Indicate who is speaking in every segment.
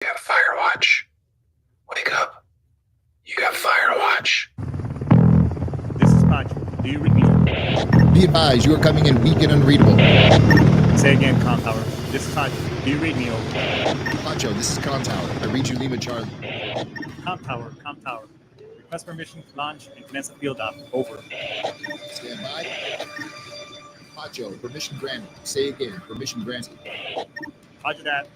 Speaker 1: You got fire watch. Wake up. You got fire watch.
Speaker 2: This is Pacho. Do you read me?
Speaker 3: Be advised, you are coming in weak and unreadable.
Speaker 2: Say again, Con Tower. This is Pacho. Do you read me? Over.
Speaker 3: Pacho, this is Con Tower. I read you Lima Charlie.
Speaker 2: Con Tower. Request permission to launch and commence a field op. Over.
Speaker 3: Stand by. Pacho, permission granted. Say again, permission granted.
Speaker 2: Roger that.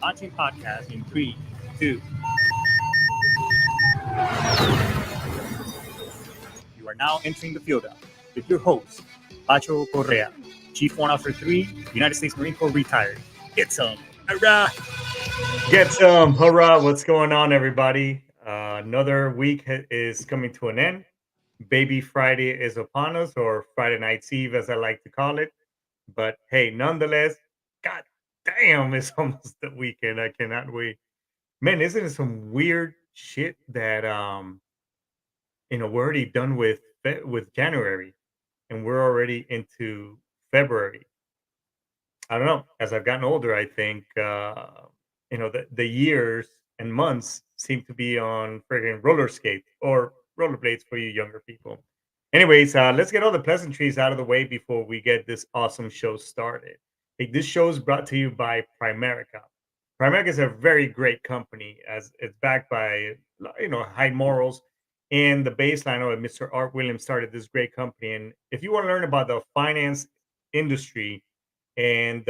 Speaker 2: Launching podcast in 3, 2. You are now entering the field op with your host, Pacho Correa, Chief Warrant Officer 3, United States Marine Corps retired. Get some. Hurrah! Get some. Hurrah! What's going on, everybody? Another week is coming to an end. Baby Friday is upon us, or Friday Night's Eve, as I like to call it. But hey, nonetheless, god damn, it's almost the weekend. I cannot wait. Man, isn't it some weird shit that we're already done with January and we're already into February. I don't know. As I've gotten older, I think the years and months seem to be on friggin' roller skates or rollerblades for you younger people. Anyways, let's get all the pleasantries out of the way before we get this awesome show started. Hey, this show is brought to you by Primerica. Primerica is a very great company as it's backed by high morals and the baseline of Mr. Art Williams started this great company. And if you want to learn about the finance industry and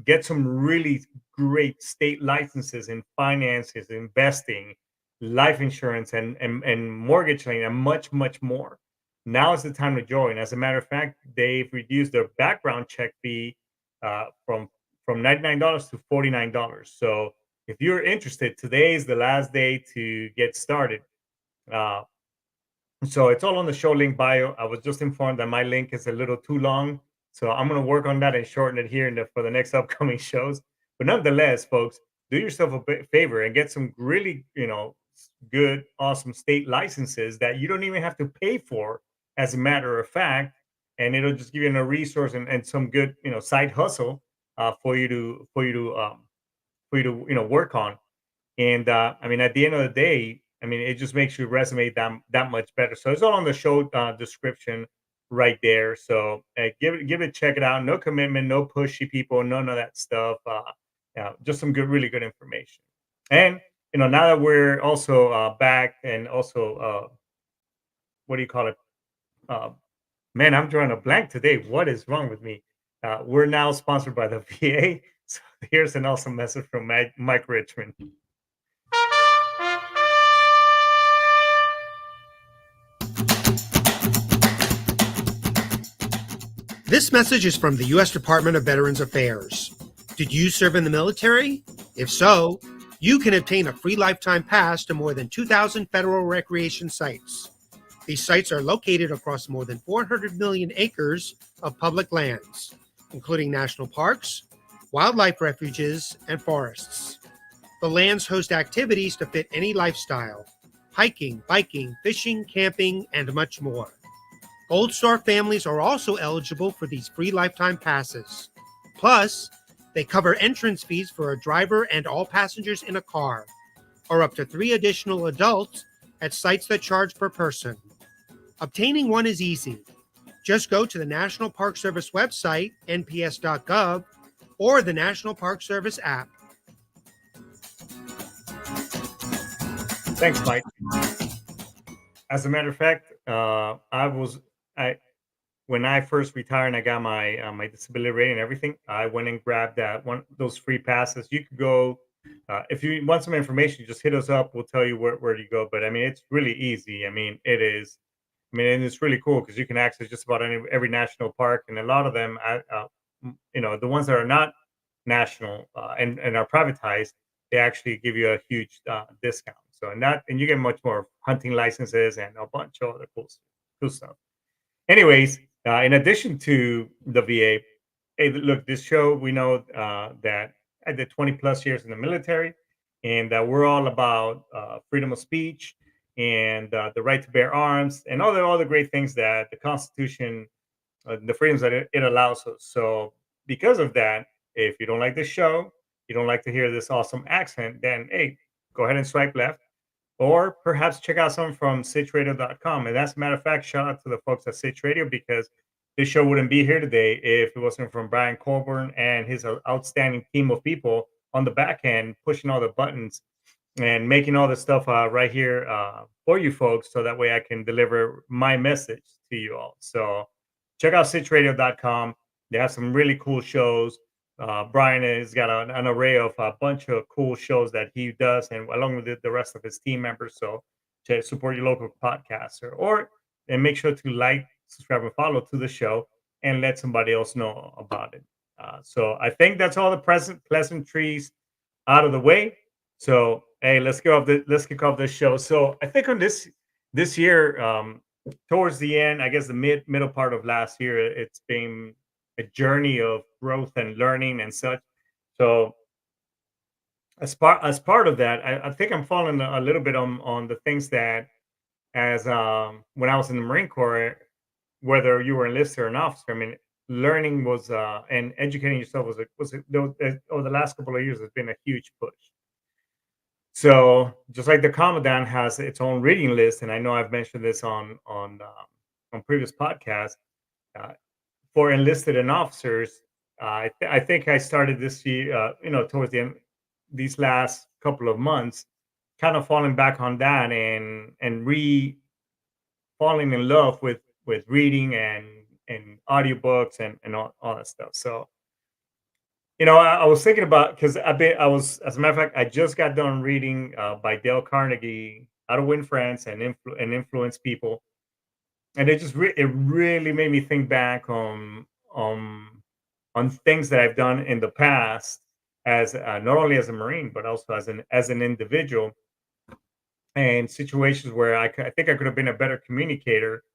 Speaker 2: get some really great state licenses in finances, investing, life insurance, and mortgage lending, and much more. Now is the time to join. As a matter of fact, they've reduced their background check fee from $99 to $49. So if you're interested, today is the last day to get started. Uh, so it's all on the show link bio. I was just informed that my link is a little too long. So I'm going to work on that and shorten it here for the next upcoming shows. But nonetheless, folks, do yourself a favor and get some really, good, awesome state licenses that you don't even have to pay for, as a matter of fact. And it'll just give you a resource and some good, side hustle for you to work on. And I mean, at the end of the day, I mean, it just makes your resume that much better. So it's all on the show description right there. So give it, check it out. No commitment, no pushy people, none of that stuff. Yeah, just some good, really good information. And now that we're also back and also what do you call it? Uh, Man, I'm drawing a blank today. What is wrong with me? We're now sponsored by the VA. So here's an awesome message from Mike Richmond.
Speaker 4: This message is from the U.S. Department of Veterans Affairs. Did you serve in the military? If so, you can obtain a free lifetime pass to more than 2,000 federal recreation sites. These sites are located across more than 400 million acres of public lands, including national parks, wildlife refuges, and forests. The lands host activities to fit any lifestyle: hiking, biking, fishing, camping, and much more. Gold Star families are also eligible for these free lifetime passes. Plus, they cover entrance fees for a driver and all passengers in a car, or up to 3 additional adults at sites that charge per person. Obtaining one is easy. Just go to the National Park Service website, nps.gov, or the National Park Service app.
Speaker 2: Thanks, Mike. As a matter of fact, when I first retired and I got my disability rating and everything, I went and grabbed those free passes. You could go if you want some information, you just hit us up. We'll tell you where to go. But I mean, it's really easy. I mean, it is. I mean, and it's really cool because you can access just about every national park, and a lot of them, the ones that are not national and are privatized, they actually give you a huge discount. So and you get much more hunting licenses and a bunch of other cool stuff. Anyways, in addition to the VA, hey, look, this show, we know that I did 20 plus years in the military, and we're all about freedom of speech and the right to bear arms and all the great things that the Constitution, the freedoms that it allows us. So, because of that, if you don't like the show, you don't like to hear this awesome accent, then hey, go ahead and swipe left. Or perhaps check out something from sitchradio.com. And that's a matter of fact, shout out to the folks at Sitch Radio, because this show wouldn't be here today if it wasn't from Brian Colburn and his outstanding team of people on the back end pushing all the buttons and making all the stuff right here for you folks, so that way I can deliver my message to you all. So check out sitchradio.com. They have some really cool shows. Brian has got an array of a bunch of cool shows that he does, and along with the rest of his team members. So to support your local podcaster, and make sure to like, subscribe, and follow to the show, and let somebody else know about it. So I think that's all the pleasantries out of the way. So hey, let's kick off this show. So I think on this year, towards the end, I guess the middle part of last year, it's been a journey of growth and learning and such. So as part of that, I think I'm falling a little bit on the things that, as when I was in the Marine Corps, whether you were enlisted or an officer, I mean, learning was and educating yourself over the last couple of years has been a huge push. So just like the Commandant has its own reading list, and I know I've mentioned this on previous podcasts, uh, for enlisted and officers, I think I started this year, towards the end, these last couple of months, kind of falling back on that and falling in love with reading and audiobooks and all that stuff. So I was thinking about, because I was, as a matter of fact, I just got done reading by Dale Carnegie, How to Win Friends and Influence People, and it really made me think back on on things that I've done in the past, as not only as a Marine but also as an individual, and situations where I think I could have been a better communicator,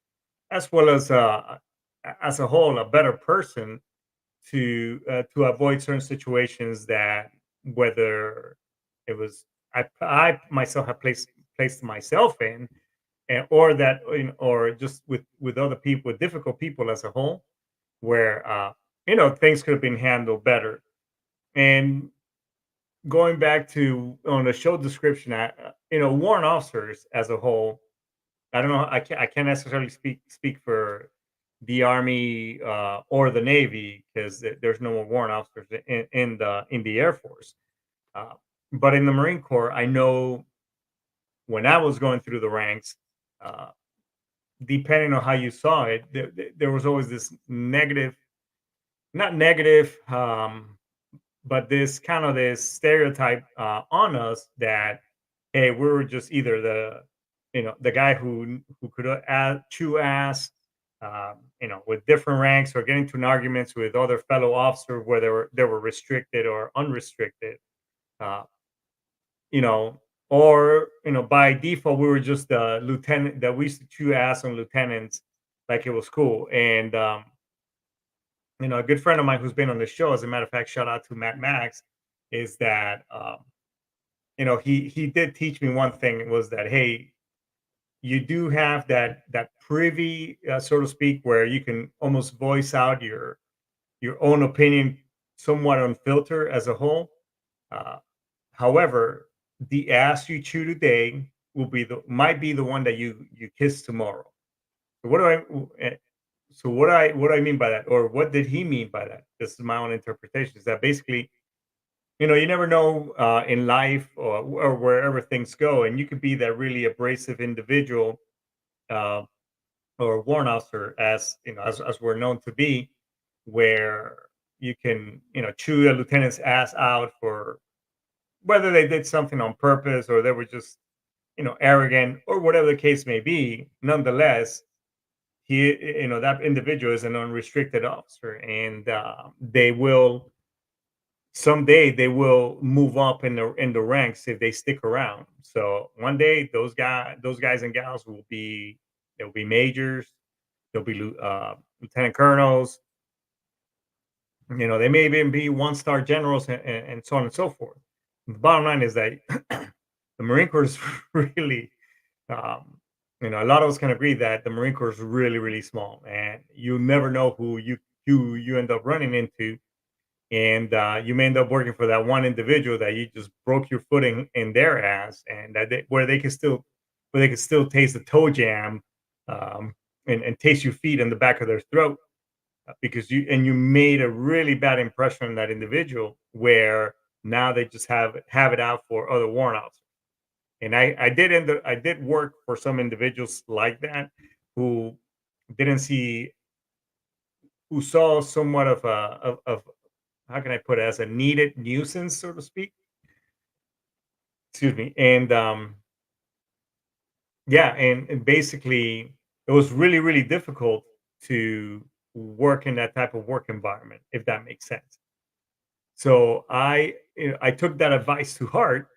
Speaker 2: as well as a whole a better person to avoid certain situations that, whether it was I myself have placed myself in, and or that, or just with other people, with difficult people as a whole, where things could have been handled better. And going back to on the show description, warrant officers as a whole, I don't know. I can't necessarily speak for the Army or the Navy, because there's no more warrant officers in the Air Force. Uh, but in the Marine Corps, I know when I was going through the ranks, uh, depending on how you saw it, there was always this negative, not negative, but this stereotype on us that, hey, we were just either the guy who could chew ass, with different ranks, or get into an arguments with other fellow officers where they were restricted or unrestricted, uh, you know, or by default we were just the lieutenant that we used to chew ass on lieutenants like it was cool. And a good friend of mine who's been on the show, as a matter of fact, shout out to Matt Max, is that he did teach me one thing, was that, hey, you do have that privy, so to speak, where you can almost voice out your own opinion somewhat unfiltered as a whole. Uh, However, the ass you chew today might be the one that you kiss tomorrow. So what do I mean by that, or what did he mean by that? This is my own interpretation. Is that basically, you never know in life, or wherever things go, and you could be that really abrasive individual, uh, or warrant officer, as we're known to be, where you can chew a lieutenant's ass out for whether they did something on purpose or they were just arrogant, or whatever the case may be. Nonetheless, that individual is an unrestricted officer, and someday they will move up in the ranks if they stick around. So one day those guys and gals they'll be majors, they'll be lieutenant colonels, they may even be one-star generals, and so on and so forth. The bottom line is that the Marine Corps is really, a lot of us can agree that the Marine Corps is really, really small, and you never know who you end up running into and you may end up working for that one individual that you just broke your foot in their ass, and where they can still taste the toe jam, um, and taste your feet in the back of their throat, because you made a really bad impression on that individual, where now they just have it out for other warrant officers. And I did work for some individuals like that, who didn't see who saw somewhat of how can I put it, as a needed nuisance, so to speak. Excuse me. And yeah, and basically it was really, really difficult to work in that type of work environment, if that makes sense. So I took that advice to heart,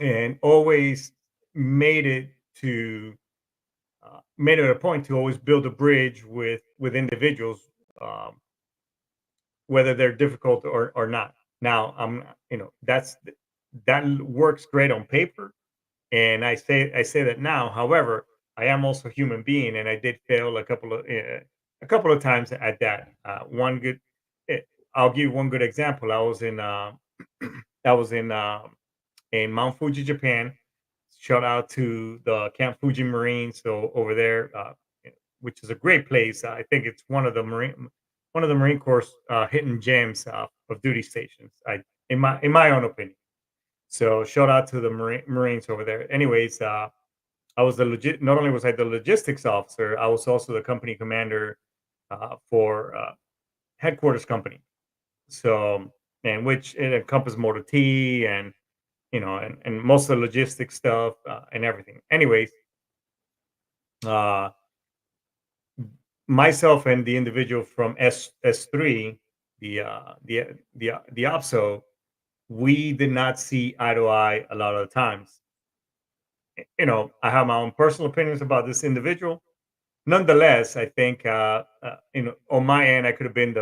Speaker 2: and always made it to made it a point to always build a bridge with individuals, um, whether they're difficult or not. Now, that works great on paper, and I say that now. However, I am also a human being, and I did fail a couple of times at that. One good, eh, I'll give you one good example. I was in Mount Fuji, Japan. Shout out to the Camp Fuji Marines, so over there, which is a great place. I think it's one of the Marine Corps hidden gems of duty stations. In my own opinion. So shout out to the Marines over there. Anyways, I was not only was I the logistics officer, I was also the company commander for headquarters company. So, and which it encompasses Motor T, and and most of the logistics stuff, and everything. Anyways, uh, myself and the individual from S3, the OPSO, we did not see eye to eye a lot of the times. I have my own personal opinions about this individual. Nonetheless, I think, on my end, I could have been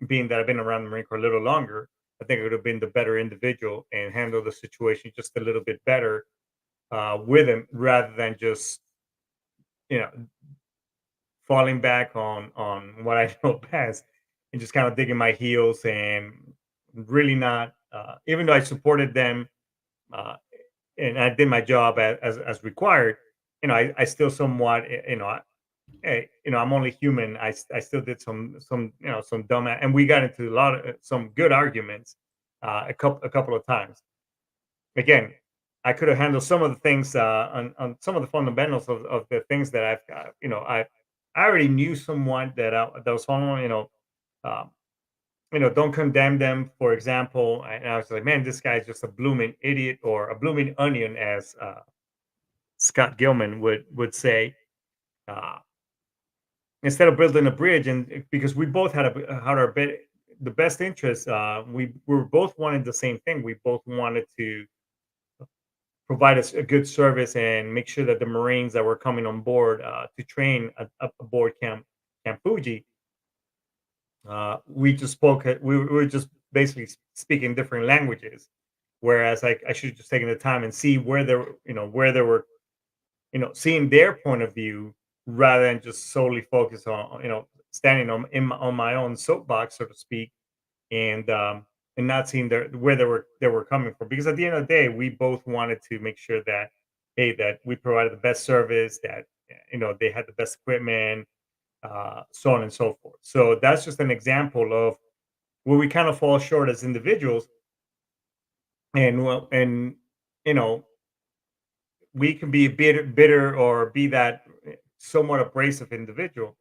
Speaker 2: being that I've been around the Marine Corps a little longer. I think I would have been the better individual and handle the situation just a little bit better with him, rather than just you know falling back on what I know best, and just kind of digging my heels, and really not, even though I supported them, uh, and I did my job as required. I still somewhat, hey, I'm only human. I still did some some dumb, and we got into a lot of some good arguments, a couple of times. Again, I could have handled some of the things, on some of the fundamentals of the things that I've got. I already knew someone that was following. Um, don't condemn them. For example, and I was like, man, this guy's just a blooming idiot, or a blooming onion, as Scott Gilman would say. Uh, Instead of building a bridge, and because we both had the best interest, we were both wanting the same thing. We both wanted to provide us a good service, and make sure that the Marines that were coming on board to train aboard Camp Fuji, we just spoke. We were just basically speaking different languages. Whereas I should have just taken the time and see where they were, seeing their point of view, rather than just solely focus on, standing on my own soapbox, so to speak, and not seeing where they were coming from. Because at the end of the day, we both wanted to make sure that, hey, that we provided the best service, that they had the best equipment, so on and so forth. So that's just an example of where we kind of fall short as individuals, and well, and you know we can be bitter, or be that somewhat abrasive individual,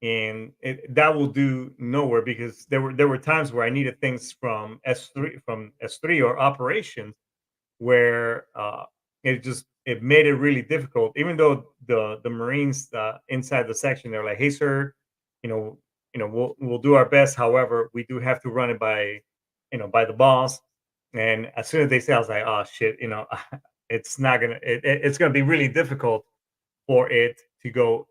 Speaker 2: and that will do nowhere, because there were times where I needed things from S3 or operations, where it made it really difficult. Even though the Marines, inside the section, they're like, hey sir, you know we'll do our best. However, we do have to run it by the boss. And as soon as they say, I was like, oh shit, it's not gonna it's gonna be really difficult for it to go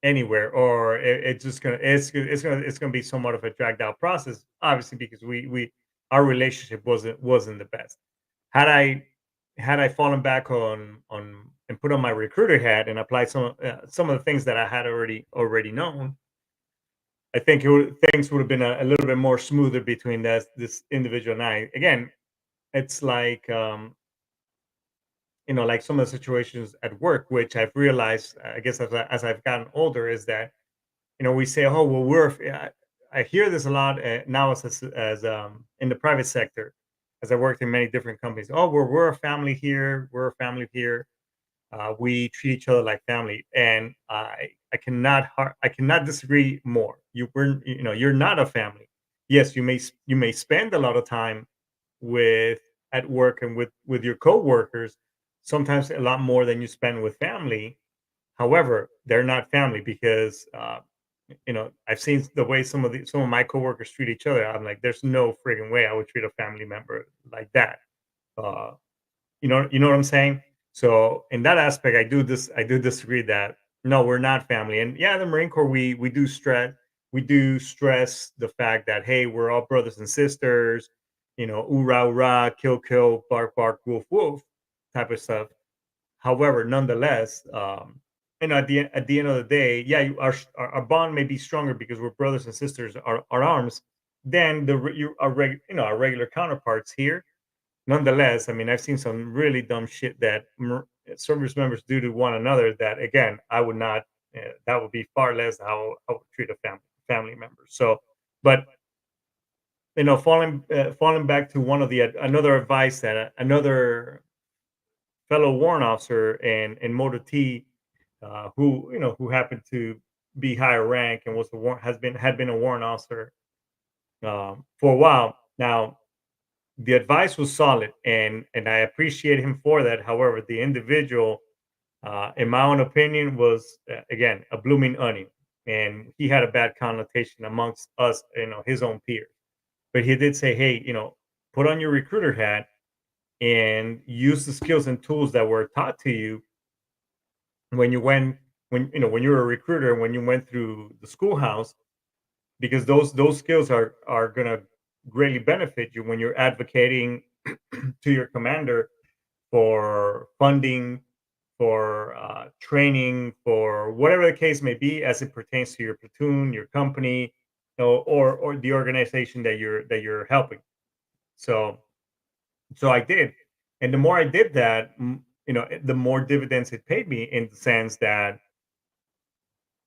Speaker 2: anywhere, or it's just gonna it's gonna be somewhat of a dragged out process, obviously, because we our relationship wasn't the best. Had I fallen back on and put on my recruiter hat, and applied some of the things that I had already known, I think things would have been a little bit more smoother between this individual and I. Again, it's like like some of the situations at work, which I've realized, I guess, as I've gotten older, is that we say, oh well, I hear this a lot now as in the private sector, as I worked in many different companies. Oh, we're a family here. We're a family here. We treat each other like family, and I cannot disagree more. You're not a family. Yes, you may spend a lot of time with at work and with your coworkers, sometimes a lot more than you spend with family. However, they're not family because I've seen the way some of my coworkers treat each other. I'm like, there's no friggin' way I would treat a family member like that. Uh, you know what I'm saying? So in that aspect, I do disagree that no, we're not family. And yeah, the Marine Corps, we do stress the fact that hey, we're all brothers and sisters, oorah oorah, kill kill, bark bark, woof woof, type of stuff. However, nonetheless, at the end of the day, yeah, our bond may be stronger because we're brothers and sisters, our arms, than our regular counterparts here. Nonetheless, I mean, I've seen some really dumb shit that service members do to one another. That again, I would not. That would be far less how I would treat a family member. So, but falling back to one of the another advice that another fellow warrant officer and Motor T, who happened to be higher rank and was the warrant had been a warrant officer for a while now. The advice was solid, and I appreciate him for that. However, the individual, in my own opinion, was again a blooming onion, and he had a bad connotation amongst us, his own peers. But he did say, "Hey, put on your recruiter hat and use the skills and tools that were taught to you when you went when you were a recruiter, when you went through the schoolhouse, because those skills are gonna greatly benefit you when you're advocating to your commander for funding, for training, for whatever the case may be, as it pertains to your platoon, your company, or the organization that you're helping." So I did, and the more I did that, the more dividends it paid me in the sense that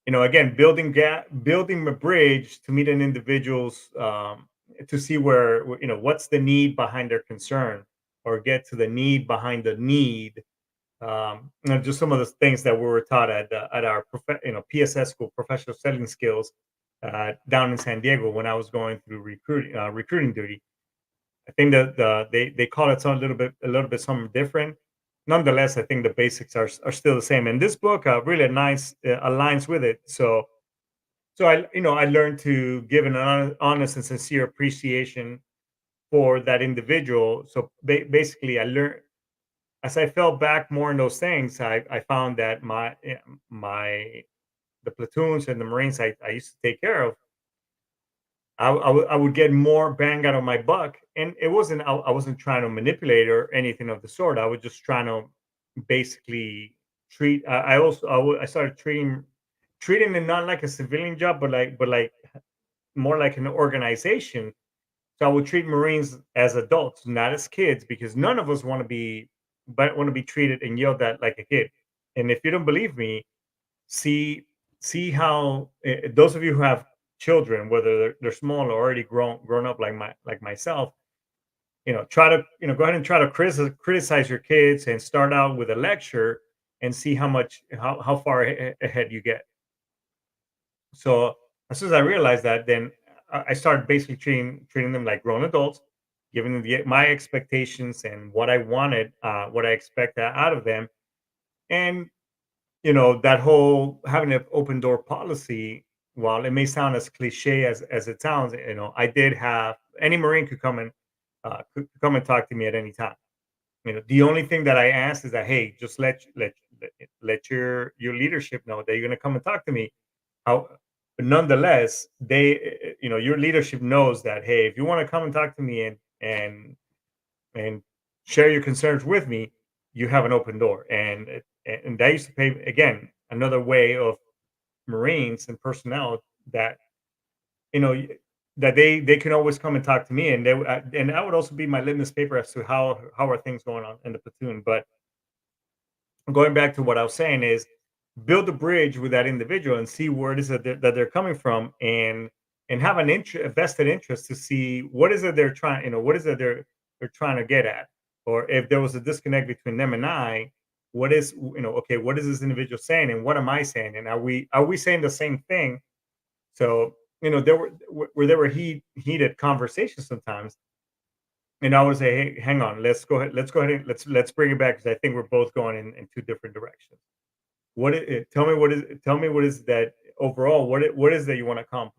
Speaker 2: again, building a bridge to meet an individual's to see what's the need behind their concern, or get to the need behind the need. Just some of the things that we were taught at our PSS school, professional selling skills, down in San Diego when I was going through recruiting duty. I think that they call it a little bit something different. Nonetheless, I think the basics are still the same. And this book really aligns with it. So I learned to give an honest and sincere appreciation for that individual. So basically, I learned, as I fell back more in those things, I found that my the platoons and the Marines I used to take care of, I would get more bang out of my buck, and I wasn't trying to manipulate or anything of the sort. I was just trying to basically treat. I started treating it not like a civilian job, but like more like an organization. So I would treat Marines as adults, not as kids, because none of us want to be treated and yelled at like a kid. And if you don't believe me, see how those of you who have children, whether they're small or already grown up like myself, try to go ahead and try to criticize your kids and start out with a lecture and see how far ahead you get. So as soon as I realized that, then I started basically treating them like grown adults, giving them my expectations and what I wanted, what I expect out of them. And that whole having an open door policy, while it may sound as cliche as it sounds, I did have any Marine could come and talk to me at any time. The only thing that I asked is that, hey, just let your leadership know that you're going to come and talk to me. How, but nonetheless, your leadership knows that, hey, if you want to come and talk to me and share your concerns with me, you have an open door. And that used to pay, again, another way of Marines and personnel that that they can always come and talk to me, and and that would also be my litmus paper as to how are things going on in the platoon. But going back to what I was saying is build a bridge with that individual and see where it is that they're coming from, and have a vested interest to see what is it they're trying, what is it they're trying to get at, or if there was a disconnect between them and I, what is, okay, what is this individual saying and what am I saying, and are we saying the same thing? So there were heated conversations sometimes, and I would say, hey, hang on, let's go ahead and let's bring it back, because I think we're both going in two different directions. Tell me what is that overall, what is that you want to accomplish?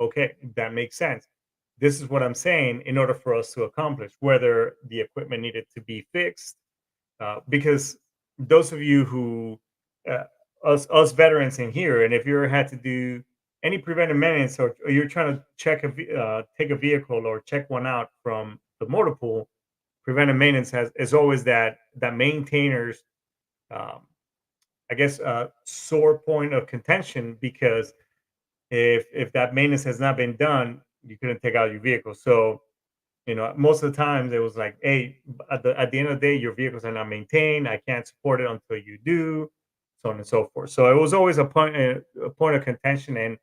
Speaker 2: Okay, that makes sense. This is what I'm saying in order for us to accomplish, whether the equipment needed to be fixed, because those of you who, uh, us veterans in here, and if you ever had to do any preventive maintenance, or you're trying to take a vehicle or check one out from the motor pool, preventive maintenance is always that maintainer's, um, I guess, sore point of contention, because if that maintenance has not been done, you couldn't take out your vehicle. So most of the times it was like, hey, at the end of the day, your vehicles are not maintained. I can't support it until you do, so on and so forth. So it was always a point of contention,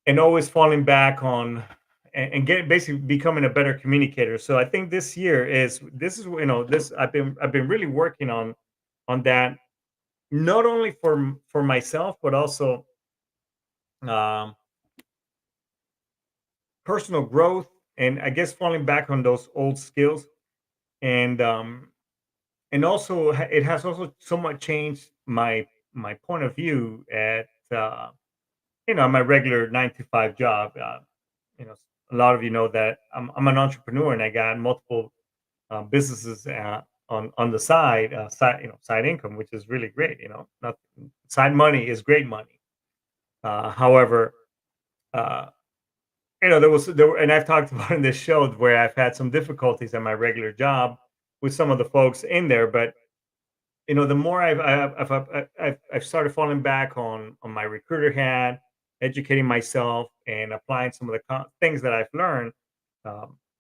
Speaker 2: and always falling back on, and getting, basically becoming a better communicator. So I think this is this I've been really working on that, not only for myself, but also, um, personal growth, and I guess falling back on those old skills, and also it has also somewhat changed my point of view at, my regular 9 to 5 job. You know, a lot of you know that I'm an entrepreneur, and I got multiple businesses, on the side income, which is really great. Not side money is great money. However, uh, and I've talked about in this show where I've had some difficulties at my regular job with some of the folks in there. But the more I've started falling back on my recruiter hat, educating myself, and applying some of the things that I've learned.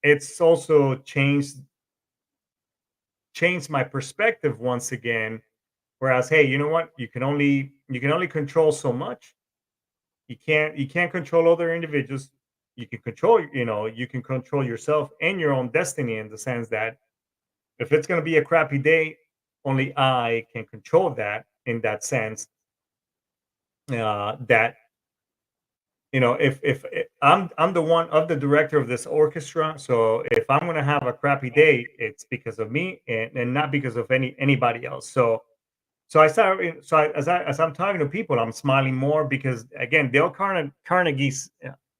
Speaker 2: It's also changed my perspective once again. Whereas, hey, you know what? You can only control so much. You can't control other individuals. You can control yourself and your own destiny, in the sense that if it's going to be a crappy day, only I can control that, in that sense. That if I'm the one of the director of this orchestra, so if I'm going to have a crappy day, it's because of me, and not because of anybody else. So I started. As I'm talking to people, I'm smiling more, because, again, Carnegie,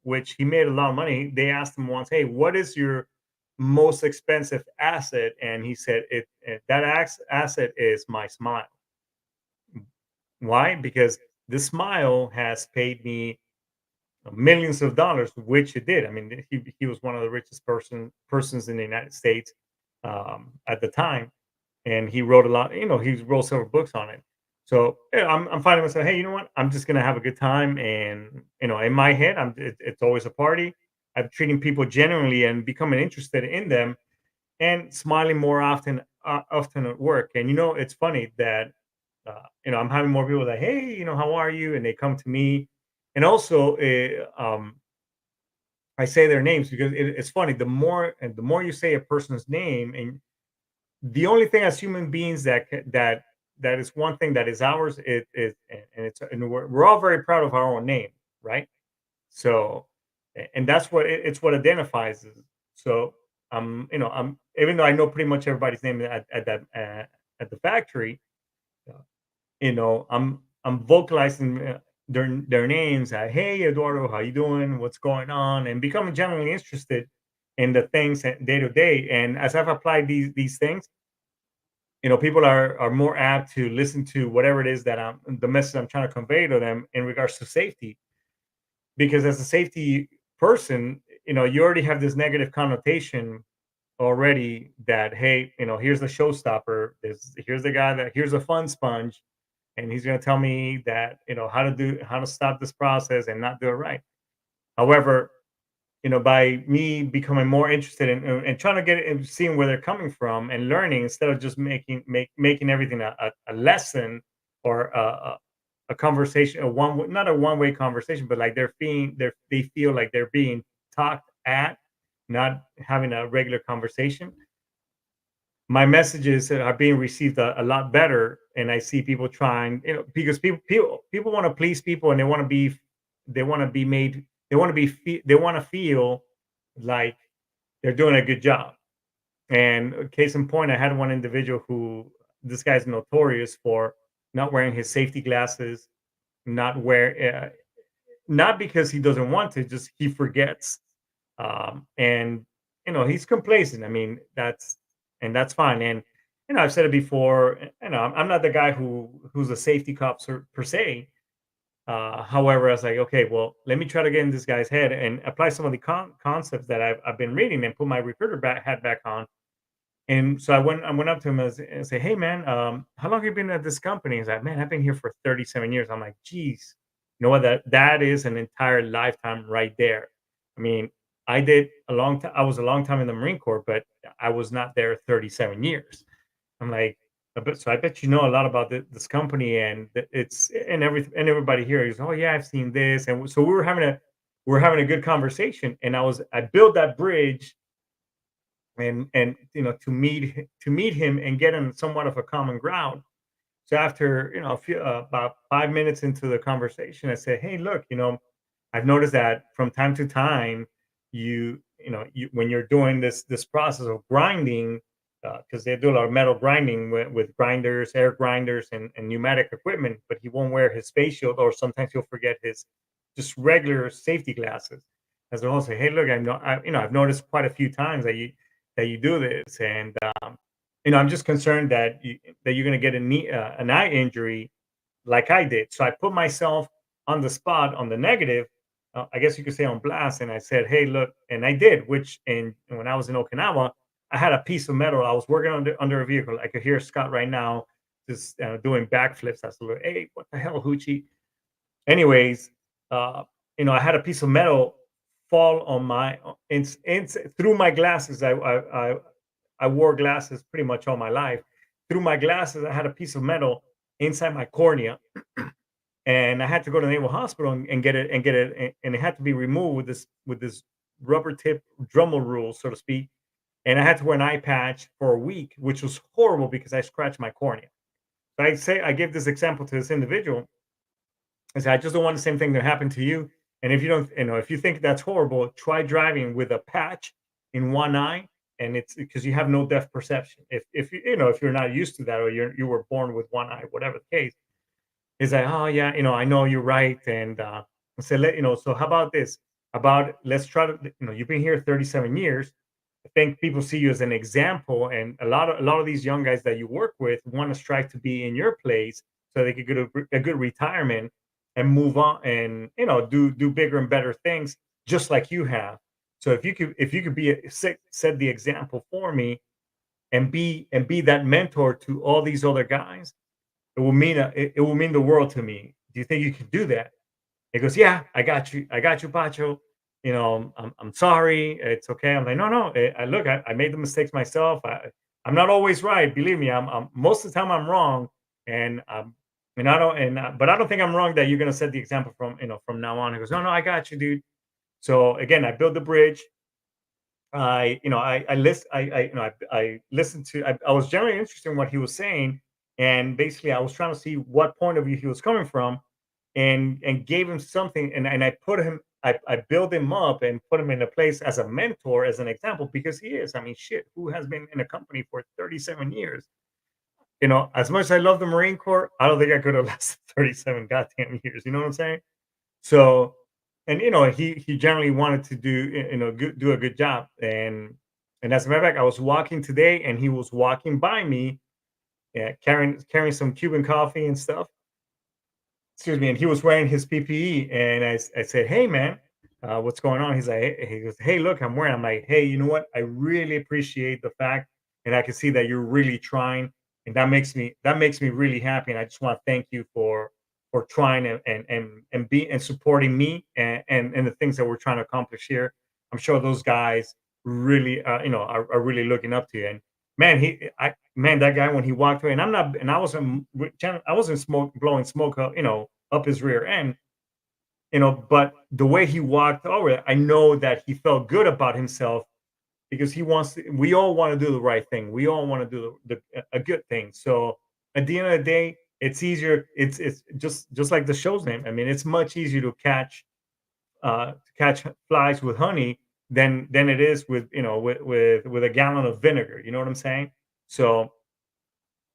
Speaker 2: which he made a lot of money. They asked him once, "Hey, what is your most expensive asset?" And he said, "Asset is my smile." Why? Because the smile has paid me millions of dollars, which it did. I mean, he was one of the richest persons in the United States, at the time, and he wrote a lot. He wrote several books on it. So yeah, I'm finding myself, hey, you know what? I'm just gonna have a good time, and in my head, it's always a party. I'm treating people genuinely and becoming interested in them, and smiling more often at work. And it's funny that, I'm having more people that, hey, how are you? And they come to me, and also, I say their names, because it's funny. The more you say a person's name, and the only thing as human beings that is one thing that is ours, and we're all very proud of our own name, right? So, and that's it's what identifies us. So, I'm even though I know pretty much everybody's name at the factory, uh, I'm vocalizing, their names. Hey, Eduardo, how you doing? What's going on? And becoming genuinely interested in the things day to day. And as I've applied these things, people are more apt to listen to whatever it is that the message I'm trying to convey to them in regards to safety. Because as a safety person, you already have this negative connotation already, that, hey, here's the showstopper. Here's the guy here's a fun sponge, and he's going to tell me that, how to stop this process and not do it right. However, by me becoming more interested in trying to get it and seeing where they're coming from and learning instead of just making everything a lesson or a conversation, not a one way conversation, but like they feel like they're being talked at, not having a regular conversation. My messages are being received a lot better, and I see people trying, because people want to please people, and they want to be made, they want to feel like they're doing a good job. And case in point, I had one individual who, this guy's notorious for not wearing his safety glasses, not because he doesn't want to, just he forgets. And he's complacent. I mean, that's fine. And I've said it before. I'm not the guy who's a safety cop per se. However, I was like, okay, well, let me try to get in this guy's head and apply some of the concepts that I've been reading and put my recruiter hat back on. And so I went up to him and say, hey man, how long have you been at this company? He's like, man, I've been here for 37 years. I'm like, geez, you know what? That is an entire lifetime right there. I mean, I did a long time. I was a long time in the Marine Corps, but I was not there 37 years. I'm like, so I bet you know a lot about this company, and everybody here is, oh yeah, I've seen this, and so we were having a good conversation, and I built that bridge, and to meet him and get in somewhat of a common ground. So after about 5 minutes into the conversation, I said, hey, look, I've noticed that from time to time, when you're doing this process of grinding, because they do a lot of metal grinding with grinders, air grinders, and pneumatic equipment, but he won't wear his face shield, or sometimes he'll forget his just regular safety glasses. As well, say, hey, look, I've noticed quite a few times that you do this, and I'm just concerned that you're going to get an eye injury like I did. So I put myself on the spot, on the negative, I guess you could say on blast, and I said, hey, look, and I did, and when I was in Okinawa, I had a piece of metal. I was working under a vehicle. I could hear Scott right now just doing backflips. I was like, hey, what the hell, Hoochie? Anyways, uh, I had a piece of metal fall on through my glasses. I wore glasses pretty much all my life. Through my glasses, I had a piece of metal inside my cornea, and I had to go to the Naval Hospital and get it, and it had to be removed with this rubber tip Dremel rule, so to speak. And I had to wear an eye patch for a week, which was horrible because I scratched my cornea. So I give this example to this individual. I said, I just don't want the same thing to happen to you. And if you don't, if you think that's horrible, try driving with a patch in one eye, and it's because you have no depth perception. If you're not used to that, or you were born with one eye, whatever the case. He's like, oh yeah, I know you're right. And I said, so how about this? Let's try to, you've been here 37 years. I think people see you as an example, and a lot of these young guys that you work with want to strive to be in your place so they could get a good retirement and move on, and do bigger and better things just like you have. So if you could set the example for me, and be that mentor to all these other guys, it will mean the world to me. Do you think you can do that? He goes, yeah, I got you, Pacho. I'm sorry. It's okay. I'm like, no. Look, I made the mistakes myself. I'm not always right. Believe me, I'm most of the time I'm wrong, and I don't, but I don't think I'm wrong that you're gonna set the example from now on. He goes, no, I got you, dude. So again, I built the bridge. I listened to. I was generally interested in what he was saying, and basically, I was trying to see what point of view he was coming from, and gave him something, and I put him. I built him up and put him in a place as a mentor, as an example, because he is. I mean, shit, who has been in a company for 37 years? As much as I love the Marine Corps, I don't think I could have lasted 37 goddamn years. You know what I'm saying? So, and he generally wanted to do a good job, and as a matter of fact, I was walking today, and he was walking by me, carrying some Cuban coffee and stuff. Excuse me, and he was wearing his PPE, and I said, hey man, what's going on? He goes, hey, look, I'm wearing. I'm like, hey, you know what? I really appreciate the fact, and I can see that you're really trying, and that makes me really happy, and I just want to thank you for trying and supporting me and the things that we're trying to accomplish here. I'm sure those guys really are really looking up to you. And man, that guy when he walked away, and I wasn't blowing smoke up, up his rear end, but the way he walked over, I know that he felt good about himself because we all want to do the right thing. We all want to do a good thing. So at the end of the day, it's easier. It's just like the show's name. I mean, it's much easier to catch flies with honey than it is with a gallon of vinegar. You know what I'm saying? So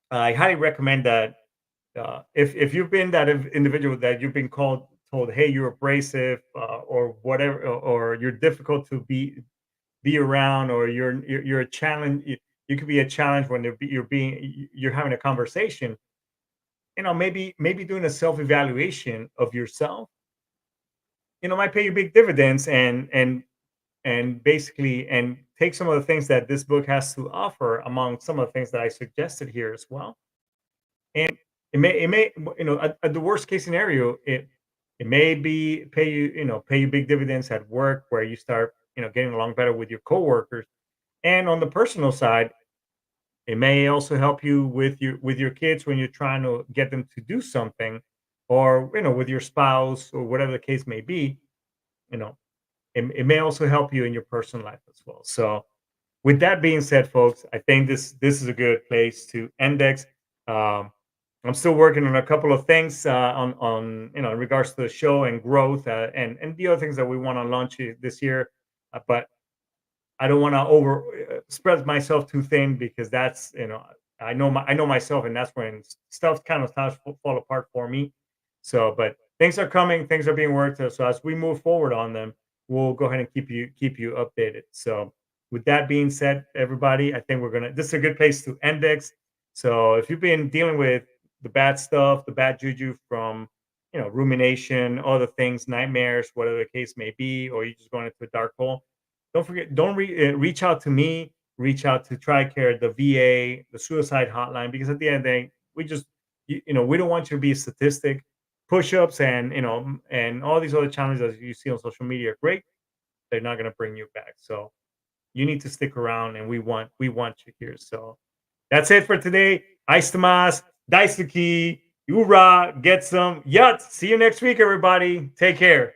Speaker 2: I highly recommend that if you've been that individual that you've been told, hey, you're abrasive or whatever, or you're difficult to be around, or you're a challenge. You could be a challenge when you're having a conversation. Maybe doing a self evaluation of yourself, might pay you big dividends, and basically and take some of the things that this book has to offer among some of the things that I suggested here as well. And it may at the worst case scenario, it may be pay you big dividends at work, where you start getting along better with your coworkers. And on the personal side, it may also help you with your kids when you're trying to get them to do something, or with your spouse, or whatever the case may be. you know it may also help you in your personal life as well. So with that being said, folks, I think this is a good place to index. Um, I'm still working on a couple of things on in regards to the show and growth, and the other things that we want to launch this year. But I don't want to over spread myself too thin, because that's I know myself, and that's when stuff kind of starts to fall apart for me. So, but things are coming, things are being worked. So as we move forward on them, we'll go ahead and keep you updated. So with that being said, everybody, I think this is a good place to index. So if you've been dealing with the bad stuff, the bad juju from rumination, other things, nightmares, whatever the case may be, or you're just going into a dark hole, don't forget, don't reach out to me, reach out to TRICARE, the VA, the suicide hotline, because at the end of the day, we just we don't want you to be a statistic. Push-ups and all these other challenges you see on social media are great. They're not going to bring you back. So you need to stick around, and we want you here. So that's it for today. Aistamas, Daisuki, Ura, get some Yut. See you next week, everybody. Take care.